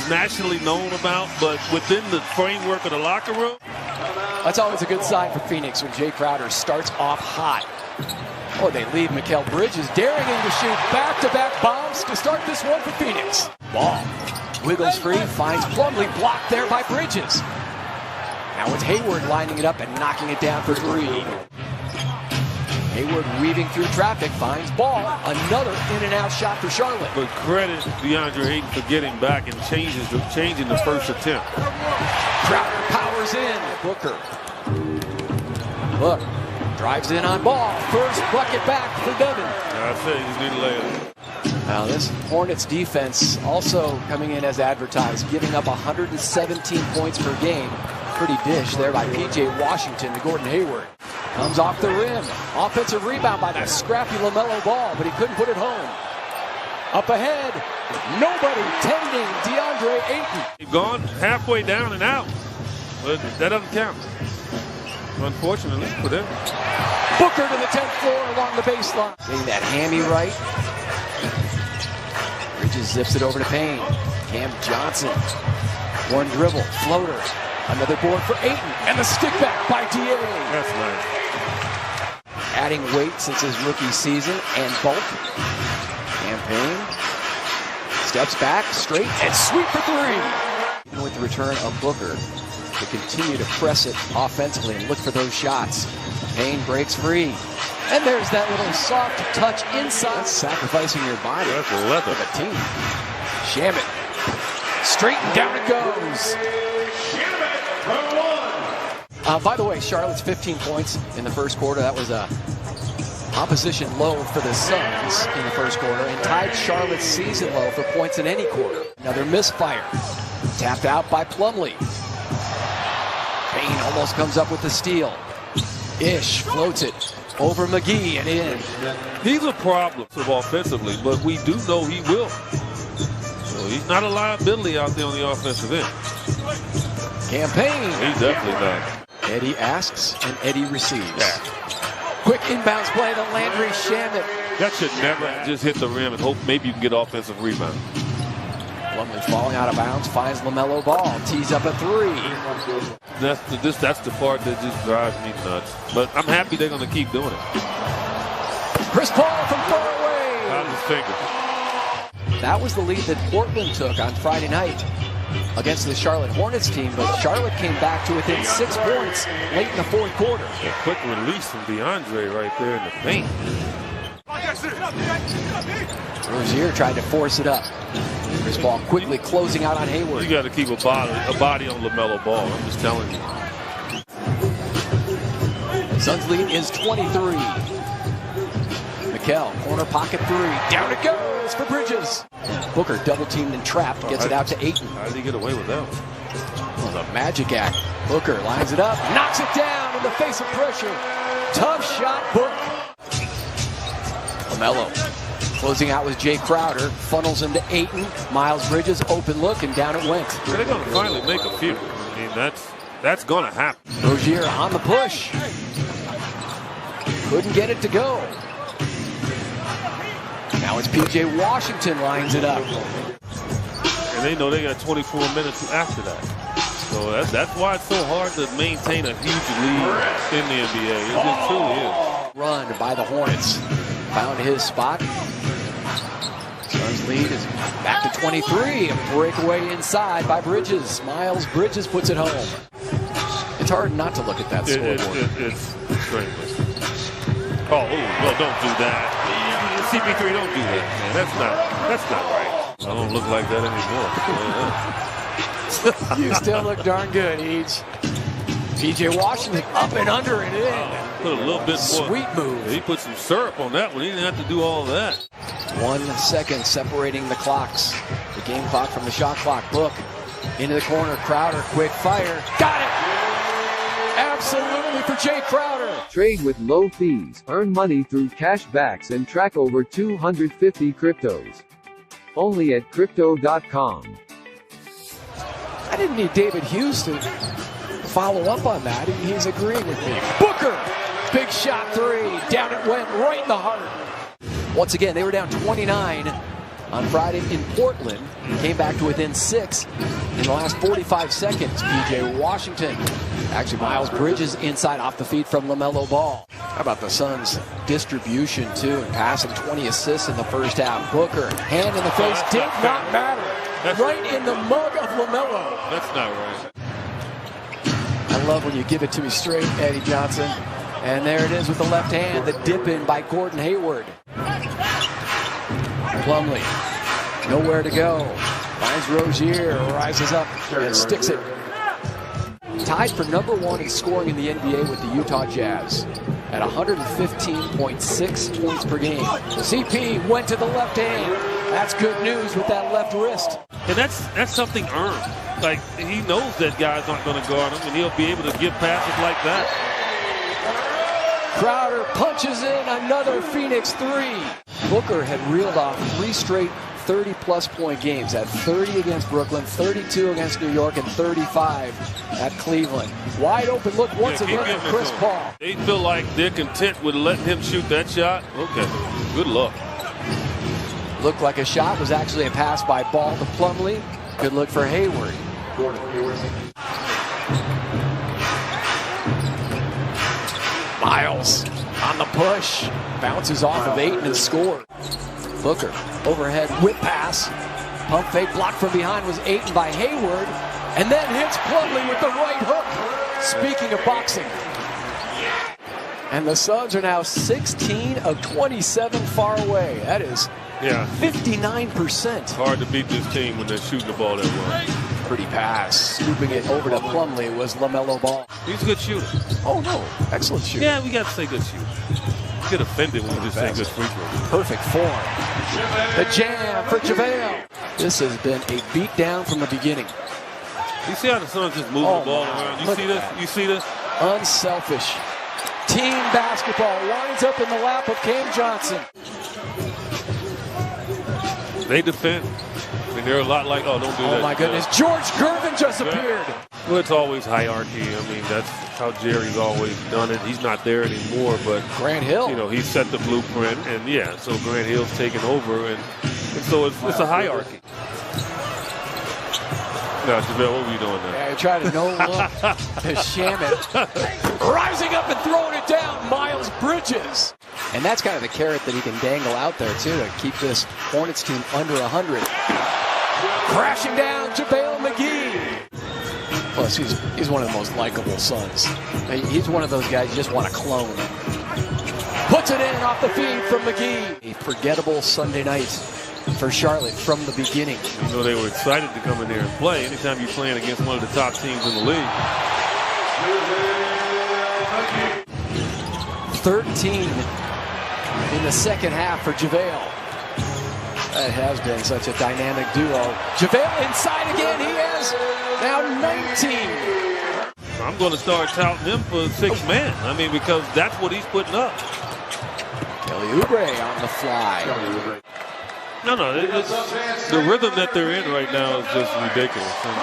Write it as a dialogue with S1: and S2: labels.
S1: nationally known about, but within the framework of the locker room.
S2: That's always a good sign for Phoenix when Jay Crowder starts off hot. Oh, they leave Mikal Bridges daring him to shoot back-to-back bombs to start this one for Phoenix. Ball wiggles free, finds Plumlee, blocked there by Bridges. Now it's Hayward lining it up and knocking it down for three. Hayward weaving through traffic, finds Ball. Another in-and-out shot for Charlotte.
S1: But credit DeAndre Ayton for getting back and changing the first attempt.
S2: Crowder powers in. Booker. Look, drives in on Ball. First bucket back for Devin.
S1: I say he's going to lay it.
S2: Now this Hornets defense also coming in as advertised, giving up 117 points per game. Pretty dish there by P.J. Washington to Gordon Hayward. Comes off the rim. Offensive rebound by that scrappy LaMelo Ball, but he couldn't put it home. Up ahead, nobody tending DeAndre Ayton.
S1: He's gone halfway down and out, but that doesn't count, unfortunately for them.
S2: Booker to the 10th floor along the baseline. Getting that hammy right. Bridges zips it over to Payne. Cam Johnson. One dribble, floater. Another board for Ayton, and the stick back by D.A.
S1: That's nice.
S2: Adding weight since his rookie season and bulk. Campaign steps back, straight, and sweep for three. Even with the return of Booker to continue to press it offensively and look for those shots. Payne breaks free. And there's that little soft touch inside. Sacrificing your body for the team. Shamet. Straight and down it goes. By the way, Charlotte's 15 points in the first quarter. That was a opposition low for the Suns in the first quarter and tied Charlotte's season low for points in any quarter. Another misfire. Tapped out by Plumlee. Payne almost comes up with the steal. Ish floats it over McGee and in.
S1: These are problems offensively, but we do know he will. So he's not a liability out there on the offensive end.
S2: Campaign.
S1: He's definitely not.
S2: Eddie asks and Eddie receives.
S1: Yeah.
S2: Quick inbounds play to Landry Shamet.
S1: That should never just hit the rim and hope maybe you can get offensive rebound.
S2: Plumlee falling out of bounds, finds LaMelo Ball, tees up a three.
S1: That's the part that just drives me nuts. But I'm happy they're going to keep doing it.
S2: Chris Paul from far away.
S1: Out of his finger.
S2: That was the lead that Portland took on Friday night against the Charlotte Hornets team, but Charlotte came back to within 6 points late in the fourth quarter.
S1: A quick release from DeAndre right there in the paint.
S2: Rozier tried to force it up. Chris Paul quickly closing out on Hayward.
S1: You got to keep a body on LaMelo Ball. I'm just telling you.
S2: Suns lead is 23. Mikal, corner pocket three. Down it goes for Bridges. Booker double teamed and trapped. Gets it out to Ayton.
S1: How did he get away with that?
S2: It was a magic act. Booker lines it up. Knocks it down in the face of pressure. Tough shot, Book. LaMelo. Closing out with Jay Crowder. Funnels him to Ayton. Miles Bridges, open look, and down it went.
S1: They're going to finally make a few. I mean, that's going to happen.
S2: Rozier on the push. Couldn't get it to go. Now it's P.J. Washington lines it up.
S1: And they know they got 24 minutes after that. So that's why it's so hard to maintain a huge lead in the NBA. It just truly is.
S2: Run by the Hornets. Found his spot. Suns lead is back to 23. A breakaway inside by Bridges. Miles Bridges puts it home. It's hard not to look at that scoreboard.
S1: It's strange. Oh, no, don't do that. CP3, don't do that, man. That's not right. I don't look like that anymore.
S2: You still look darn good, Each. P.J. Washington up and under and in.
S1: Put a little bit more.
S2: Sweet move.
S1: He put some syrup on that one. He didn't have to do all of that.
S2: 1 second separating the clocks. The game clock from the shot clock. Book into the corner. Crowder, quick fire. Got it! Absolutely for Jay Crowder.
S3: Trade with low fees, earn money through cashbacks and track over 250 cryptos. Only at Crypto.com.
S2: I didn't need David Hughes to follow up on that. He's agreeing with me. Booker! Big shot three. Down it went right in the heart. Once again, they were down 29 on Friday in Portland. Came back to within 6 in the last 45 seconds. P.J. Washington. Actually, Miles Bridges inside off the feet from LaMelo Ball. How about the Suns' distribution, too, and passing 20 assists in the first half. Booker, hand in the face, did not matter.
S1: That's
S2: right in the mug of LaMelo.
S1: That's not right.
S2: I love when you give it to me straight, Eddie Johnson. And there it is with the left hand, the dip in by Gordon Hayward. Plumlee, nowhere to go. Finds Rozier, rises up and sticks it. Tied for #1 in scoring in the NBA with the Utah Jazz at 115.6 points per game. CP went to the left hand. That's good news with that left wrist.
S1: And that's something earned. Like, he knows that guy's not going to guard him, and he'll be able to give passes like that.
S2: Crowder punches in another Phoenix 3. Booker had reeled off 3 straight 30-plus point games. At 30 against Brooklyn, 32 against New York, and 35 at Cleveland. Wide open look once again for Chris Paul.
S1: They feel like they're content with letting him shoot that shot. Okay, good luck.
S2: Looked like a shot, was actually a pass by Ball to Plumlee. Good look for Hayward. Miles on the push. Bounces off of Ayton and scores. Booker, overhead whip pass. Pump fake blocked from behind was Ayton by Hayward. And then hits Plumlee with the right hook. Speaking of boxing. And the Suns are now 16 of 27 far away. That is 59%.
S1: Hard to beat this team when they're shooting the ball that well.
S2: Pretty pass. Scooping it over to Plumlee was LaMelo Ball.
S1: He's a good shooter.
S2: Oh, no. Excellent shooter.
S1: Yeah, we got to say good shooter. You get offended when we just say good free throw.
S2: Perfect form. The jam for JaVale. This has been a beatdown from the beginning.
S1: You see how the Suns just move the ball around? You see this? You see this?
S2: Unselfish. Team basketball winds up in the lap of Cam Johnson.
S1: They defend. I mean, they're a lot like, oh, don't do that.
S2: Oh, my goodness. George Gervin just appeared.
S1: Well, it's always hierarchy. I mean, that's how Jerry's always done it. He's not there anymore, but
S2: Grant Hill.
S1: You know, he set the blueprint, and yeah, so Grant Hill's taken over, and so it's a hierarchy. Now, JaVale, what were you doing there?
S2: Yeah, he tried to no-look to sham it. Rising up and throwing it down, Miles Bridges. And that's kind of the carrot that he can dangle out there, too, to keep this Hornets team under 100. Crashing down, JaVale McGee. Plus, he's one of the most likable Suns. He's one of those guys you just want to clone. Puts it in off the feed from McGee. A forgettable Sunday night for Charlotte from the beginning.
S1: You know, they were excited to come in there and play. Anytime you're playing against one of the top teams in the league.
S2: 13 in the second half for JaVale. That has been such a dynamic duo. JaVale inside again. He has now 19.
S1: I'm going to start touting him for 6 man. I mean, because that's what he's putting up.
S2: Kelly Oubre on the fly.
S1: No, the rhythm that they're in right now is just ridiculous. And